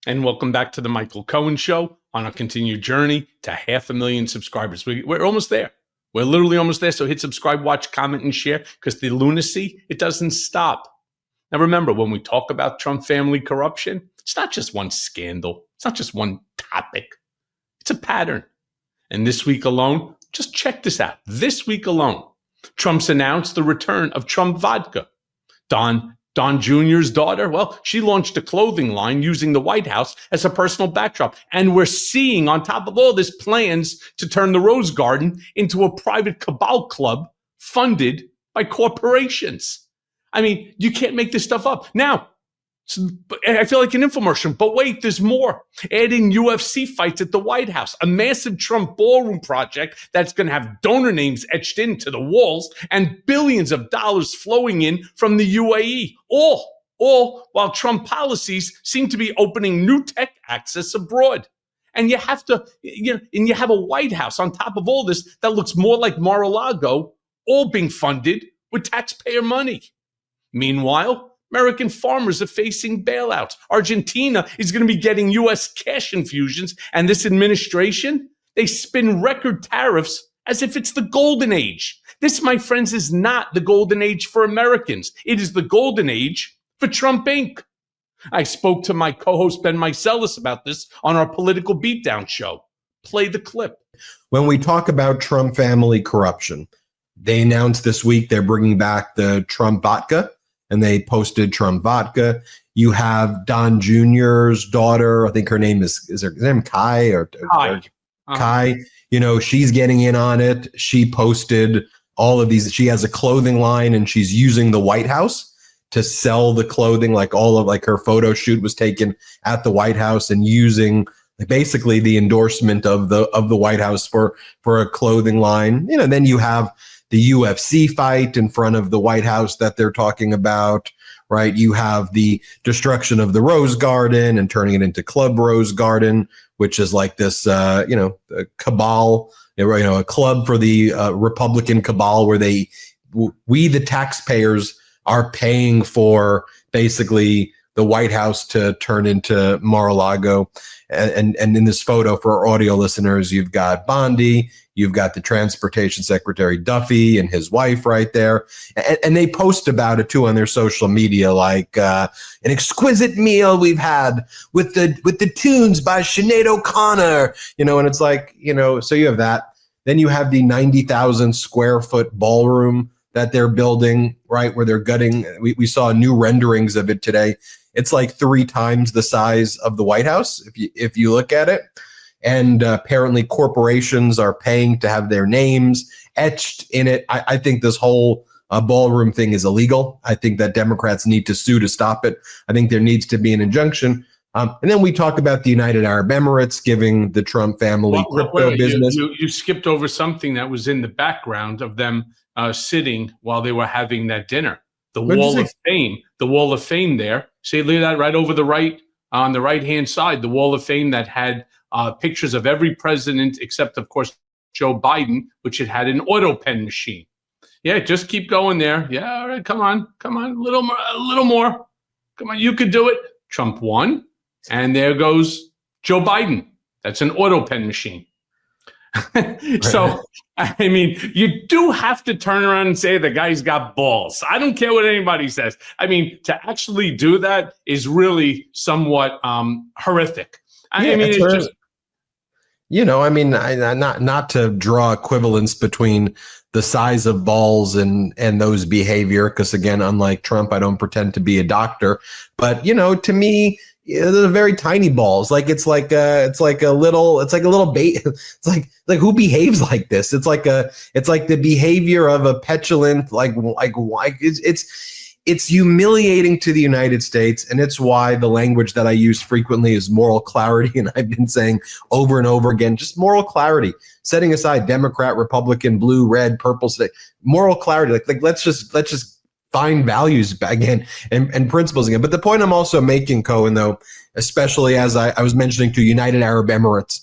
And welcome back to the Michael Cohen Show on our continued journey to 500,000 subscribers. We're almost there. We're literally almost there. So hit subscribe, watch, comment, and share because the lunacy, it doesn't stop. Now, remember, when we talk about Trump family corruption, it's not just one scandal. It's not just one topic. It's a pattern. And this week alone, just check this out. This week alone, Trump's announced the return of Trump Vodka. Don Jr.'s daughter, well, she launched a clothing line using the White House as a personal backdrop. And we're seeing, on top of all this, plans to turn the Rose Garden into a private cabal club funded by corporations. I mean, you can't make this stuff up. Now, I feel like an infomercial, but wait, there's more. Adding UFC fights at the White House, a massive Trump ballroom project that's going to have donor names etched into the walls and billions of dollars flowing in from the UAE. All while Trump policies seem to be opening new tech access abroad. And you have you have a White House on top of all this that looks more like Mar-a-Lago, all being funded with taxpayer money. Meanwhile, American farmers are facing bailouts. Argentina is going to be getting U.S. cash infusions. And this administration, they spin record tariffs as if it's the golden age. This, my friends, is not the golden age for Americans. It is the golden age for Trump Inc. I spoke to my co-host Ben Meiselas about this on our Political Beatdown show. Play the clip. When we talk about Trump family corruption, they announced this week they're bringing back the Trump Vodka. And they posted Trump Vodka. You have Don Jr.'s daughter. I think her name is her name Kai or Kai. Kai. You know, she's getting in on it. She posted all of these. She has a clothing line and she's using the White House to sell the clothing. Like her photo shoot was taken at the White House and using basically the endorsement of the White House for a clothing line. You know, then you have the UFC fight in front of the White House that they're talking about, right? You have the destruction of the Rose Garden and turning it into Club Rose Garden, which is like this, a cabal, a club for the Republican cabal where we, the taxpayers, are paying for basically the White House to turn into Mar-a-Lago. And in this photo, for our audio listeners, you've got Bondi, you've got the Transportation Secretary Duffy and his wife right there. And they post about it too on their social media, like an exquisite meal we've had with the tunes by Sinead O'Connor, and it's like, so you have that. Then you have the 90,000 square foot ballroom that they're building, right, where they're gutting. We saw new renderings of it today. It's like 3 times the size of the White House, if you look at it. And apparently corporations are paying to have their names etched in it. I think this whole ballroom thing is illegal. I think that Democrats need to sue to stop it. I think there needs to be an injunction. And then we talk about the United Arab Emirates giving the Trump family crypto business. You skipped over something that was in the background of them sitting while they were having that dinner. The Wall of Fame. The Wall of Fame there. See, look at that right over the right, on the right-hand side, the Wall of Fame that had pictures of every president except, of course, Joe Biden, which it had an auto pen machine. Yeah, just keep going there. Yeah, all right, come on, a little more. Come on, you could do it. Trump won, and there goes Joe Biden. That's an auto pen machine. So, I mean, you do have to turn around and say the guy's got balls. I don't care what anybody says. I mean, to actually do that is really somewhat horrific. I mean, it's just, not to draw equivalence between the size of balls and those behavior, because again, unlike Trump, I don't pretend to be a doctor. But to me, they're very tiny balls. Like it's like a little bait. It's like who behaves like this? It's like the behavior of a petulant it's humiliating to the United States, and it's why the language that I use frequently is moral clarity. And I've been saying over and over again, just moral clarity, setting aside Democrat, Republican, blue, red, purple, moral clarity. Like let's just find values again and principles again. But the point I'm also making, Cohen, though, especially as I was mentioning to United Arab Emirates,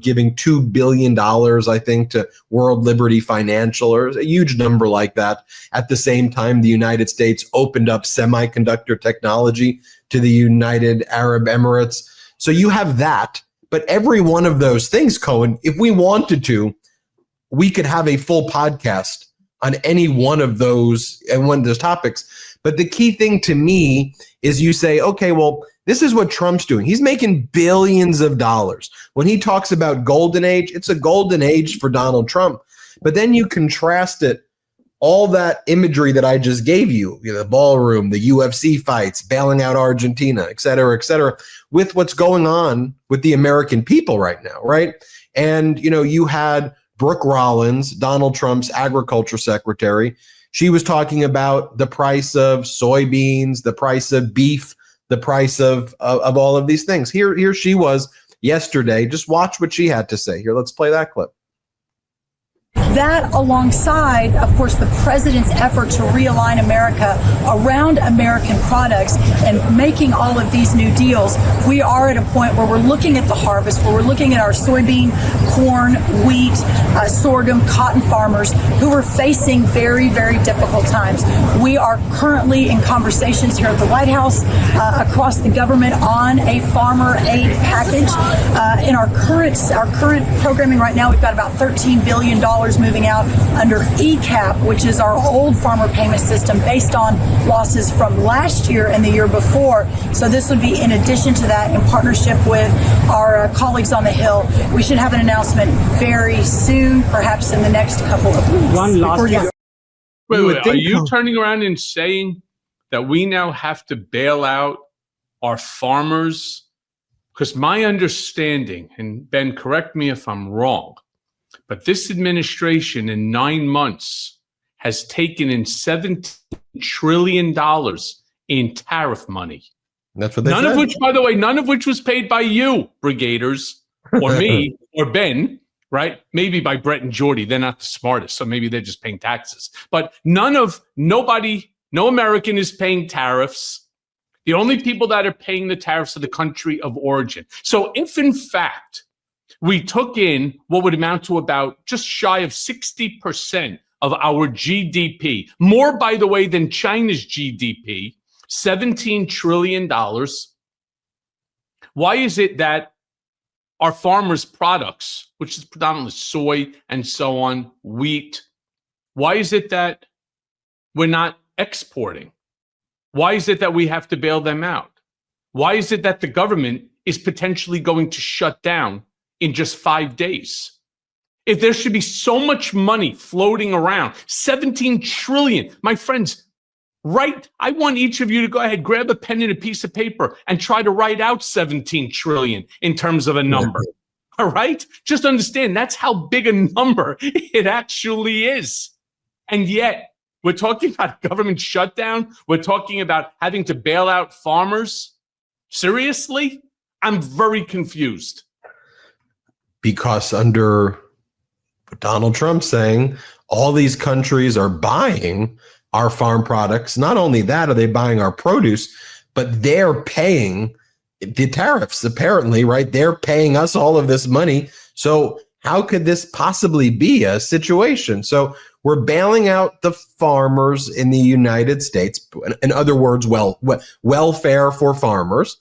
giving $2 billion, I think, to World Liberty Financial, or a huge number like that. At the same time, the United States opened up semiconductor technology to the United Arab Emirates. So you have that. But every one of those things, Cohen, if we wanted to, we could have a full podcast on any one of those and one of those topics. But the key thing to me is you say, okay, well, this is what Trump's doing. He's making billions of dollars. When he talks about golden age, it's a golden age for Donald Trump. But then you contrast it, all that imagery that I just gave you, the ballroom, the UFC fights, bailing out Argentina, et cetera, with what's going on with the American people right now, right? And, you had Brooke Rollins, Donald Trump's agriculture secretary. She was talking about the price of soybeans, the price of beef, the price of all of these things. Here she was yesterday. Just watch what she had to say. Here, let's play that clip. That alongside, of course, the president's effort to realign America around American products and making all of these new deals, we are at a point where we're looking at the harvest, where we're looking at our soybean, corn, wheat, sorghum, cotton farmers who are facing very, very difficult times. We are currently in conversations here at the White House, across the government, on a farmer aid package. In our current programming right now, we've got about $13 billion moving out under ECAP, which is our old farmer payment system based on losses from last year and the year before. So this would be in addition to that, in partnership with our colleagues on the Hill. We should have an announcement very soon, perhaps in the next couple of weeks. One last Wait, are you turning around and saying that we now have to bail out our farmers? Because my understanding, and Ben, correct me if I'm wrong, but this administration in 9 months has taken in $17 trillion in tariff money. That's what they None said. of which, by the way, none of which was paid by you, Brigaders, or me, or Ben, right? Maybe by Brett and Jordy. They're not the smartest, so maybe they're just paying taxes. But no American is paying tariffs. The only people that are paying the tariffs are the country of origin. So if, in fact, we took in what would amount to about just shy of 60% of our GDP, more, by the way, than China's GDP, $17 trillion. Why is it that our farmers' products, which is predominantly soy and so on, wheat, why is it that we're not exporting? Why is it that we have to bail them out? Why is it that the government is potentially going to shut down in just 5 days? If there should be so much money floating around, 17 trillion, my friends, I want each of you to go ahead, grab a pen and a piece of paper and try to write out 17 trillion in terms of a number. All right? Just understand that's how big a number it actually is. And yet, we're talking about government shutdown. We're talking about having to bail out farmers. Seriously? I'm very confused. Because under Donald Trump saying all these countries are buying our farm products. Not only that are they buying our produce, but they're paying the tariffs, apparently, right? They're paying us all of this money. So how could this possibly be a situation? So we're bailing out the farmers in the United States. In other words, welfare for farmers.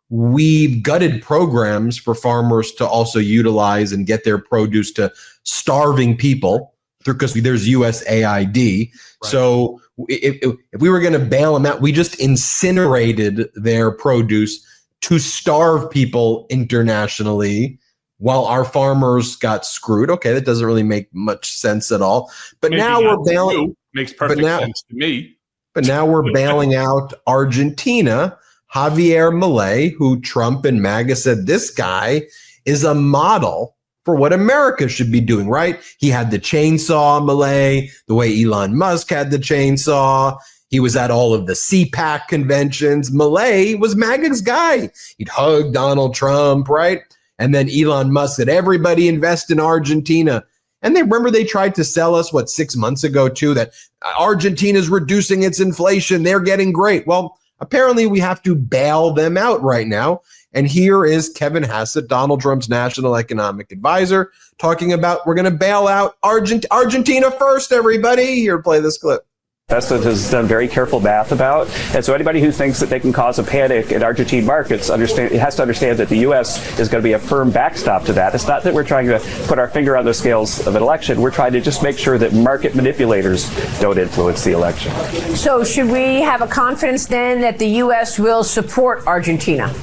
We've gutted programs for farmers to also utilize and get their produce to starving people because there's USAID. Right. So if we were going to bail them out, we just incinerated their produce to starve people internationally while our farmers got screwed. Okay, that doesn't really make much sense at all. But maybe now we're bailing. Makes perfect sense to me. But now we're bailing out Argentina. Javier Milei, who Trump and MAGA said this guy is a model for what America should be doing, right? He had the chainsaw, Milei, the way Elon Musk had the chainsaw. He was at all of the CPAC conventions. Milei was MAGA's guy. He'd hug Donald Trump, right? And then Elon Musk said, everybody invest in Argentina. And they tried to sell us, 6 months ago, too, that Argentina's reducing its inflation. They're getting great. Well, Apparently, we have to bail them out right now. And here is Kevin Hassett, Donald Trump's national economic advisor, talking about we're going to bail out Argentina first, everybody. Here, play this clip. Investment has done very careful math about. And so anybody who thinks that they can cause a panic in Argentine markets has to understand that the U.S. is going to be a firm backstop to that. It's not that we're trying to put our finger on the scales of an election. We're trying to just make sure that market manipulators don't influence the election. So should we have a confidence then that the U.S. will support Argentina?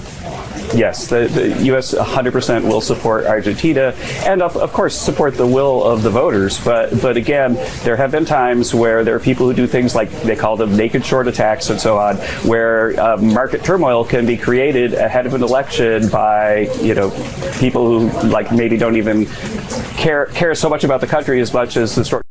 Yes, the U.S. 100% will support Argentina and, of course, support the will of the voters. But again, there have been times where there are people who do things like they call them naked short attacks and so on, where market turmoil can be created ahead of an election by, people who like maybe don't even care so much about the country as much as the story.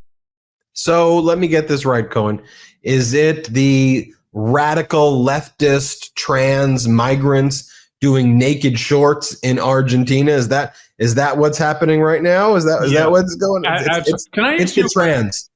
So let me get this right, Cohen. Is it the radical leftist trans migrants doing naked shorts in Argentina? Is that what's happening right now? Is that what's going on? It's the trans.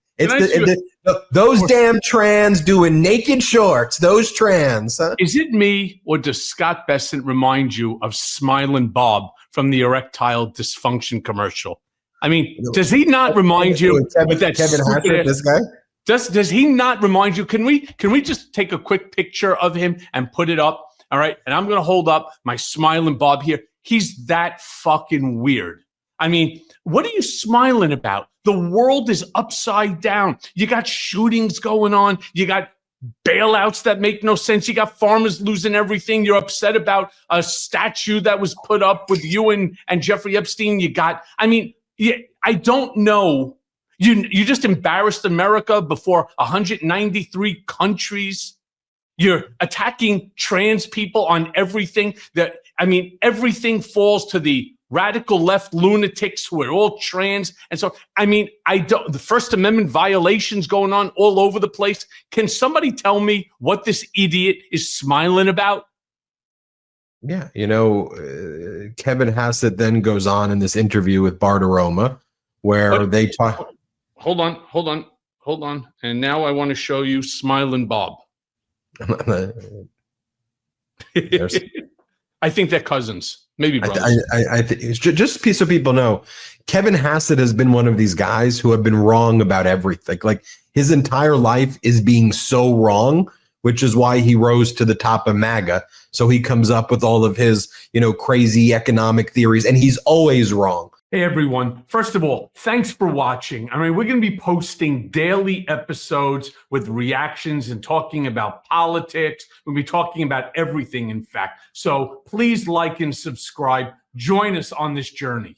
Those damn trans doing naked shorts. Those trans. Huh? Is it me, or does Scott Bessent remind you of Smiling Bob from the erectile dysfunction commercial? I mean, does he not remind you Kevin Hassett, this guy? Does he not remind you? Can we just take a quick picture of him and put it up? All right. And I'm going to hold up my Smiling Bob here. He's that fucking weird. I mean, what are you smiling about? The world is upside down. You got shootings going on. You got bailouts that make no sense. You got farmers losing everything. You're upset about a statue that was put up with you and Jeffrey Epstein. I don't know. You just embarrassed America before 193 countries. You're attacking trans people on everything. Everything falls to the radical left lunatics who are all trans. And so, the First Amendment violations going on all over the place. Can somebody tell me what this idiot is smiling about? Yeah. Kevin Hassett then goes on in this interview with Bartiromo where they talk. Hold on. And now I want to show you Smiling Bob. I think they're cousins, maybe brothers. I think just so people know, Kevin Hassett has been one of these guys who have been wrong about everything. Like his entire life is being so wrong, which is why he rose to the top of MAGA. So he comes up with all of his, crazy economic theories, and he's always wrong. Hey, everyone. First of all, thanks for watching. We're going to be posting daily episodes with reactions and talking about politics. We'll be talking about everything, in fact. So please like and subscribe. Join us on this journey.